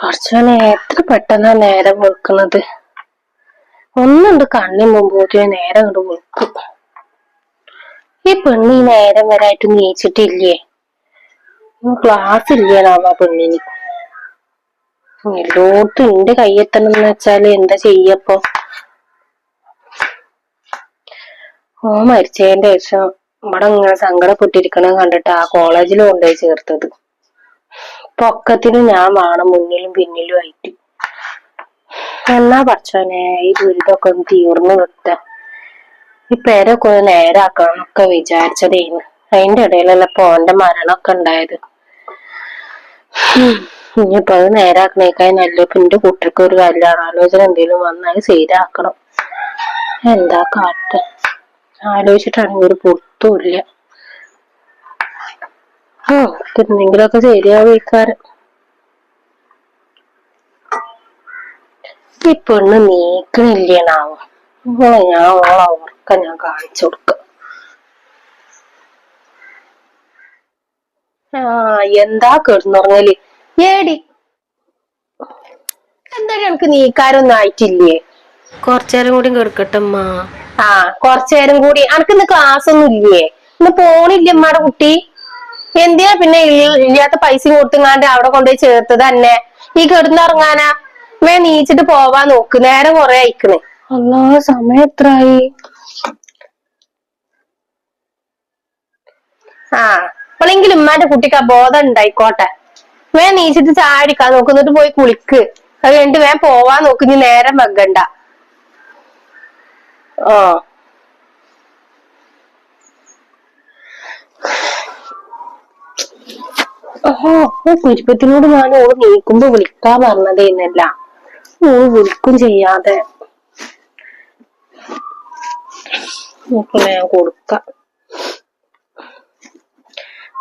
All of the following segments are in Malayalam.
കുറച്ചോനെ എത്ര പെട്ടെന്നാ നേരം വെളുക്കുന്നത്. ഒന്നുണ്ട് കണ്ണി മുമ്പോട്ട് നേരം കൊണ്ട് വെളുക്കും. ഈ പെണ്ണി നേരം വരായിട്ട് നീച്ചിട്ടില്ലേ? ക്ലാസ് ഇല്ലേനാവാ പെണ്ണിന്. എല്ലായിടത്തും എന്റെ കയ്യെത്തണമെന്ന് വെച്ചാല് എന്താ ചെയ്യപ്പോ? ഓ മരിച്ചതിന്റെ ശേഷം ഇവിടെ ഇങ്ങനെ സങ്കടപ്പെട്ടിരിക്കണ കണ്ടിട്ട് ആ കോളേജിൽ കൊണ്ടുപോയി ചേർത്തത്. പൊക്കത്തിനും ഞാൻ വേണം മുന്നിലും പിന്നിലും ആയിട്ട്. എന്നാ പഠിച്ചോനെ ഈ ദുരിതമൊക്കെ ഒന്ന് തീർന്നു കിട്ട. ഈ പേരൊക്കെ ഒന്ന് നേരാക്കണം എന്നൊക്കെ വിചാരിച്ചതേന്ന്. അതിന്റെ ഇടയിലല്ല ഇപ്പൊ ഓന്റെ മരണമൊക്കെ ഉണ്ടായത്. ഇനിയിപ്പൊ അത് നേരാക്കണേക്കായി നല്ല ഇപ്പൊ എന്റെ കുട്ടിക്ക് ഒരു കല്യാണാലോചന എന്തെങ്കിലും വന്നാൽ ശരിയാക്കണം. എന്താ കാട്ട ആലോചിച്ചിട്ടാണെങ്കിൽ ഒരു പൊട്ടുമില്ല. എന്തെങ്കിലുമൊക്കെ ശരിയാവിക്കാരം. ഈ പെണ്ണ് നീക്കണില്ലേനാവും. ഞാൻ ഓളെ ഉറക്കം ഞാൻ കാണിച്ചു കൊടുക്ക. എന്താ കിടന്നുറങ്ങല്? ഏടി എന്തായാലും എനിക്ക് നീക്കാരൊന്നും ആയിട്ടില്ലേ? കൊറച്ചേരം കൂടി കിടക്കട്ടമ്മ. കൊറച്ചേരം കൂടി. അനക്ക് ഇന്ന് ക്ലാസ് ഒന്നും ഇല്ലേ? ഇന്ന് പോണില്ല അമ്മയുടെ കുട്ടി? എന്തിനാ പിന്നെ ഇല്ലാത്ത പൈസ കൊടുത്തുങ്ങാണ്ട് അവിടെ കൊണ്ടുപോയി ചേർത്തത് തന്നെ? ഈ കിടന്നുറങ്ങാനാ? നീച്ചിട്ട് പോവാൻ നോക്ക്. നേരം കൊറേ അയക്കണ്. അല്ലാ സമയം എത്രയായി? അപ്പോഴെങ്കിലും ഉമ്മാന്റെ കുട്ടിക്ക് ആ ബോധം ഉണ്ടായിക്കോട്ടെ. നീച്ചിട്ട് ചായ അടിക്കാൻ നോക്കുന്നിട്ട് പോയി കുളിക്ക്. അത് കഴിഞ്ഞിട്ട് പോവാൻ നോക്ക്. ഇനി നേരം വെക്കണ്ട. കുരിപ്പത്തിനോട് ഞാൻ ഓള് നീക്കുമ്പോ വിളിക്കാ പറഞ്ഞതേന്നല്ല. ഓള് വിളിക്കും ചെയ്യാതെ ഞാൻ കൊടുക്ക.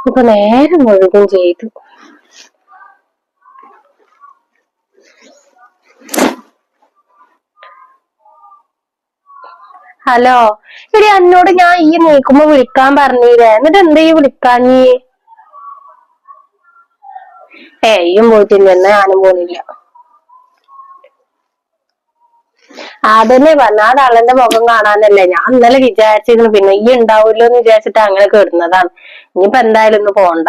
ഇപ്പൊ നേരം മുഴുകും ചെയ്തു. ഹലോ എടി, എന്നോട് ഞാൻ ഈ നീക്കുമ്പോ വിളിക്കാൻ പറഞ്ഞില്ലേ? എന്നിട്ട് എന്താ ഈ വിളിക്കാഞ്ഞി? ഈയും പോയിട്ടില്ല, എന്നാ ഞാനും പോണില്ല. അതന്നെ പറഞ്ഞ ആ തള്ളന്റെ മുഖം കാണാനല്ലേ ഞാൻ ഇന്നലെ വിചാരിച്ചിരുന്നു. പിന്നെ ഈ ഉണ്ടാവൂല്ലോ എന്ന് വിചാരിച്ചിട്ട് അങ്ങനെ കിടന്നതാണ്. ഇനിയിപ്പോ എന്തായാലും ഒന്ന് പോണ്ട.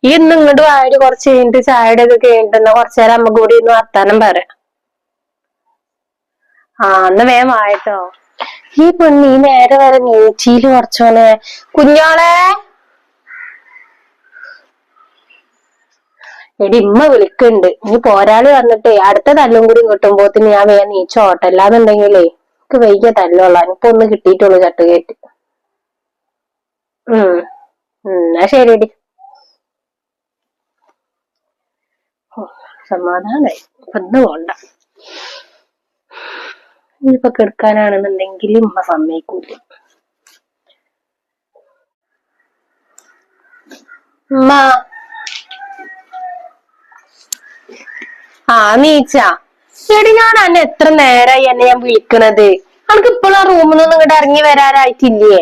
ഈ ഇന്ന് ഇങ്ങോട്ട് വായൊരു കുറച്ച് കഴിഞ്ഞിട്ട് ചായയുടെ ഒക്കെ കഴിഞ്ഞിട്ട് കുറച്ചു നേരം അമ്മ കൂടി ഇന്ന് വർത്താനം പറയാം. എന്നാ വേഗം വായട്ടോ. ഈ പെണ്ണ് ഈ നേരെ വരെ നീച്ചിയില് കുറച്ചോനെ. കുഞ്ഞോളെ, എടി ഇമ്മ വിളിക്കുന്നുണ്ട്. ഇനി പോരാളി വന്നിട്ടേ അടുത്ത തല്ലും കൂടി കിട്ടുമ്പോത്തിന് ഞാൻ വേഗം നീച്ചോട്ടെ. അല്ലാന്നുണ്ടെങ്കിലേ എനിക്ക് വൈകിയ തല്ലുള്ള. ഇപ്പൊ ഒന്ന് കിട്ടിയിട്ടുള്ളൂ ചട്ടുകേറ്റ്. എന്നാ ശരിയടി. സമാധാനായി. ഇപ്പൊ ഇന്ന് പോണ്ട. ഇനിയിപ്പൊ കിടക്കാനാണെന്നുണ്ടെങ്കിൽ ഉമ്മ സമ്മതിക്കൂല. ഉമ്മ നീച്ച. എടി ഞാൻ അന്നെ എത്ര നേരായി എന്നെ ഞാൻ വിളിക്കണത്. നമുക്ക് ഇപ്പോഴും ആ റൂമിൽ നിന്ന് ഇങ്ങോട്ട് ഇറങ്ങി വരാനായിട്ടില്ലേ?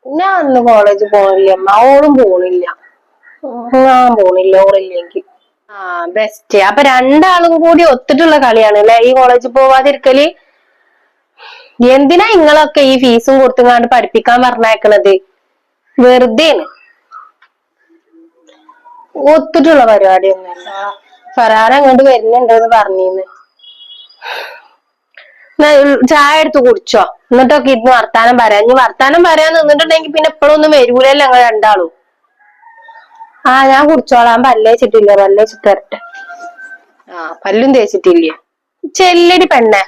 ഞാൻ അന്ന് കോളേജ് പോണില്ല അമ്മ. ഓളും പോണില്ല. ഞാൻ പോണില്ല ഓളില്ലെങ്കിൽ. ബെസ്റ്റ്. അപ്പൊ രണ്ടാളും കൂടി ഒത്തിട്ടുള്ള കളിയാണ് അല്ലെ ഈ കോളേജിൽ പോവാതിരിക്കല്? എന്തിനാ നിങ്ങളൊക്കെ ഈ ഫീസും കൊടുത്തുങ്ങാണ്ട് പഠിപ്പിക്കാൻ പറഞ്ഞേക്കണത്? വെറുതെയാണ്. ഒത്തിട്ടുള്ള പരിപാടിയൊന്നുമല്ല. ഫറാൻ അങ്ങോട്ട് വരുന്നുണ്ടെന്ന് പറഞ്ഞിന്ന്. ചായ എടുത്ത് കുടിച്ചോ, എന്നിട്ടൊക്കെ ഇരുന്ന് വർത്താനം പറയാം. ഇനി വർത്താനം പറയാൻ നിന്നിട്ടുണ്ടെങ്കിൽ പിന്നെ എപ്പോഴൊന്നും വരൂലല്ലോ ഞങ്ങൾ രണ്ടാളും. ഞാൻ കുടിച്ചോളാം. പല്ലേച്ചിട്ടില്ല, പല്ലേച്ചിട്ട് തരട്ടെ. പല്ലും തേച്ചിട്ടില്ലേ? ചെല്ലടി പെണ്ണെ.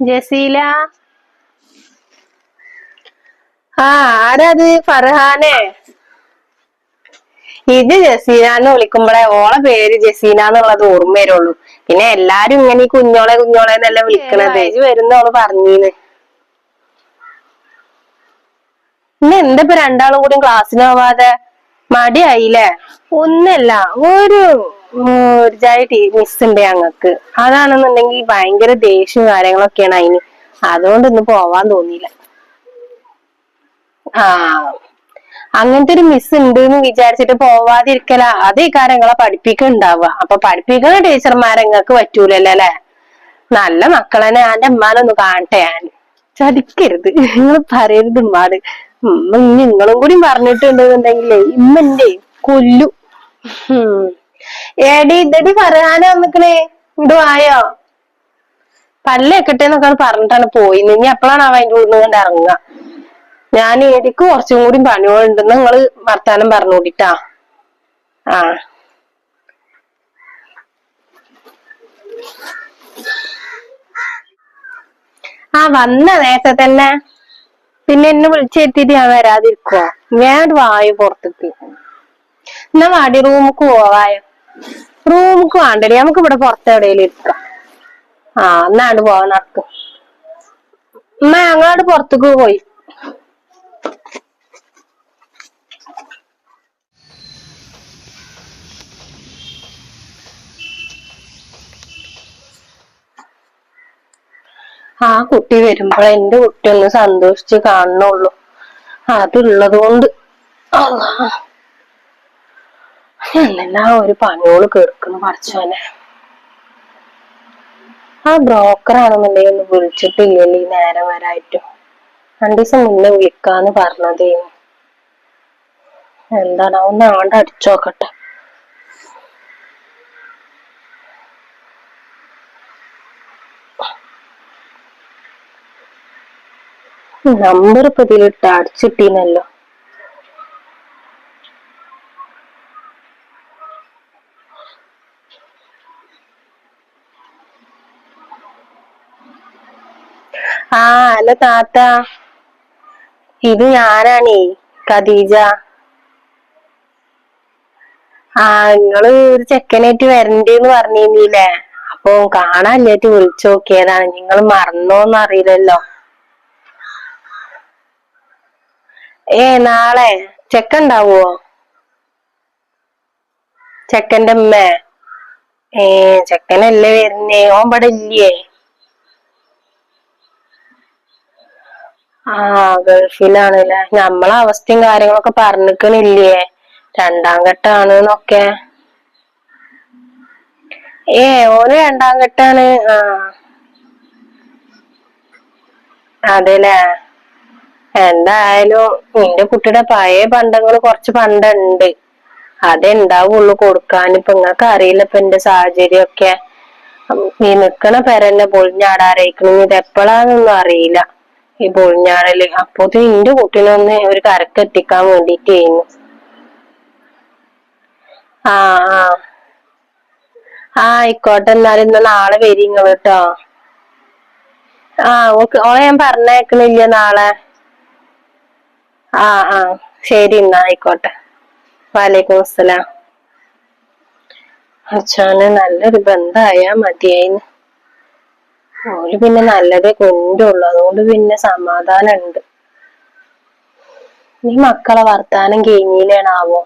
ജസീല, ആരാത്? ഫർഹാനെ? ഇത് ജസീനാന്ന് വിളിക്കുമ്പോഴേ ഓളെ പേര് ജസീന എന്നുള്ളത് ഓർമ്മ വരുള്ളൂ. പിന്നെ എല്ലാരും ഇങ്ങനെ ഈ കുഞ്ഞോളെ കുഞ്ഞോളെ എന്നല്ല വിളിക്കണത്. വരുന്ന ഓള് പറഞ്ഞീന്ന്. ഇന്ന് എന്താ ഇപ്പൊ രണ്ടാളും കൂടി ക്ലാസ്സിന് പോവാതെ? മടിയായില്ലേ? ഒന്നല്ല, ഒരു മിസ് ഉണ്ട് ഞങ്ങക്ക്. അതാണെന്നുണ്ടെങ്കിൽ ഭയങ്കര ദേഷ്യവും കാര്യങ്ങളൊക്കെയാണ് അതിന്. അതുകൊണ്ട് ഇന്ന് പോവാൻ തോന്നിയില്ല. ആ, അങ്ങനത്തെ ഒരു മിസ് ഉണ്ട് എന്ന് വിചാരിച്ചിട്ട് പോവാതിരിക്കല. അതേ കാര്യങ്ങളെ പഠിപ്പിക്കുന്നുണ്ടാവുക. അപ്പൊ പഠിപ്പിക്കുന്ന ടീച്ചർമാരെ നിങ്ങൾക്ക് പറ്റൂലല്ലോ അല്ലെ? നല്ല മക്കളെന്നെ. എന്റെ ഉമ്മാനൊന്ന് കാണട്ടെ ഞാൻ. ചതിക്കരുത്, നിങ്ങൾ പറയരുത് ഉമ്മാട്. നിങ്ങളും കൂടി പറഞ്ഞിട്ടുണ്ടെന്നുണ്ടെങ്കിലേ ഇമ്മന്റെ കൊല്ലു. ഏടി ഇതടി പറയാനോ വന്നിക്കണേ? ഇങ്ങോട്ട് വായോ? പല്ലേക്കട്ടെ എന്നൊക്കെ പറഞ്ഞിട്ടാണ് പോയി. ഇനി എപ്പോഴാണ് അവൻ അതിന്റെ ഉള്ളിൽ കൊണ്ട് ഇറങ്ങുക? ഞാൻ ഏടിക്ക് കുറച്ചും കൂടി പണികളുണ്ടെന്ന് നിങ്ങള് വർത്താനം പറഞ്ഞോടിട്ടാ. ആ, വന്ന നേരത്തെ തന്നെ പിന്നെ എന്നെ വിളിച്ചെത്തിയിട്ട് ഞാൻ വരാതിരിക്കുവോ? വേണ്ട, വായു പുറത്തേക്ക്. എന്നാ വാടി റൂമുക്ക് പോവായോ? റൂമുക്ക് വേണ്ടടി, നമുക്ക് ഇവിടെ പുറത്ത് എവിടെയെങ്കിലും ഇരിക്കാം. എന്നാണ്ട് പോവാൻ നടക്കും. ഉമ്മ അങ്ങോട്ട് പുറത്തേക്ക് പോയി. ആ കുട്ടി വരുമ്പോ എന്റെ കുട്ടി ഒന്ന് സന്തോഷിച്ച് കാണുന്നുള്ളൂ. അതുള്ളത് കൊണ്ട് എന്തെല്ലാം ഒരു പണിയോട് കേൾക്കുന്നു പഠിച്ചോനെ. ആ ബ്രോക്കറാണെന്നുണ്ടെങ്കിൽ ഒന്ന് വിളിച്ചിട്ടില്ലല്ലോ ഈ നേരം വരായിട്ടും. 2 ദിവസം മുന്നേ വിളിക്കാന്ന് പറഞ്ഞതേ. എന്താണ് ഒന്ന് ആണ്ട് അടിച്ചോക്കട്ടെ. നമ്പർ ഇപ്പൊ ഇതിലിട്ട് അടിച്ചിട്ടീനല്ലോ. ഹലോ താത്ത, ഇത് ഞാനാണേ, ഖദീജ. നിങ്ങള് ഒരു ചെക്കനായിട്ട് വരണ്ടേന്ന് പറഞ്ഞില്ലേ? അപ്പൊ കാണാനില്ലായിട്ട് വിളിച്ചു നോക്കിയതാണ്. നിങ്ങൾ മറന്നോന്ന് അറിയില്ലല്ലോ. നാളെ ചെക്കൻ ഉണ്ടാവുവോ? ചെക്കന്റെ അമ്മ? ചെക്കനല്ലേ വരുന്നേ? ഓൻ ഇവിടെ ഇല്ലേ? ഗൾഫിലാണല്ലേ. നമ്മളെ അവസ്ഥയും കാര്യങ്ങളൊക്കെ പറഞ്ഞിക്കണില്ലേ? 2ാം ഘട്ടാണ്. ഓന് 2ാം ഘട്ടാണ്. അതെല്ലേ. എന്തായാലും നിന്റെ കുട്ടിയുടെ പഴയ പണ്ടങ്ങൾ കുറച്ച് പണ്ടുണ്ട്. അതേ ഉണ്ടാവുള്ളൂ കൊടുക്കാൻ. ഇപ്പൊ നിങ്ങക്ക് അറിയില്ല ഇപ്പൊ എന്റെ സാഹചര്യം ഒക്കെ. ഈ നിക്കണ പെരന്നെ പൊളിഞ്ഞാടാരായിക്കണ. ഇത് എപ്പോഴാന്നൊന്നും അറിയില്ല ഈ പൊളിഞ്ഞാടല്. അപ്പൊ നിന്റെ കുട്ടീനൊന്ന് ഒരു കരക്ക് എത്തിക്കാൻ വേണ്ടിട്ടായിരുന്നു. ആയിക്കോട്ടെ. എന്നാലും ഇന്ന് നാളെ വരി നിങ്ങൾ കേട്ടോ. ഓളെ ഞാൻ പറഞ്ഞേക്കണില്ല നാളെ. ശരി, എന്നാ ആയിക്കോട്ടെ. വലൈക്കും അസ്സലാം. അച്ഛന് നല്ലൊരു ബന്ധമായാ മതിയായിന്ന്. ഓല് പിന്നെ നല്ലതേ കൊണ്ടുള്ളു. അതുകൊണ്ട് പിന്നെ സമാധാനം ഉണ്ട്. ഈ മക്കളെ വർത്താനം കഴിഞ്ഞില്ലേണാവോ?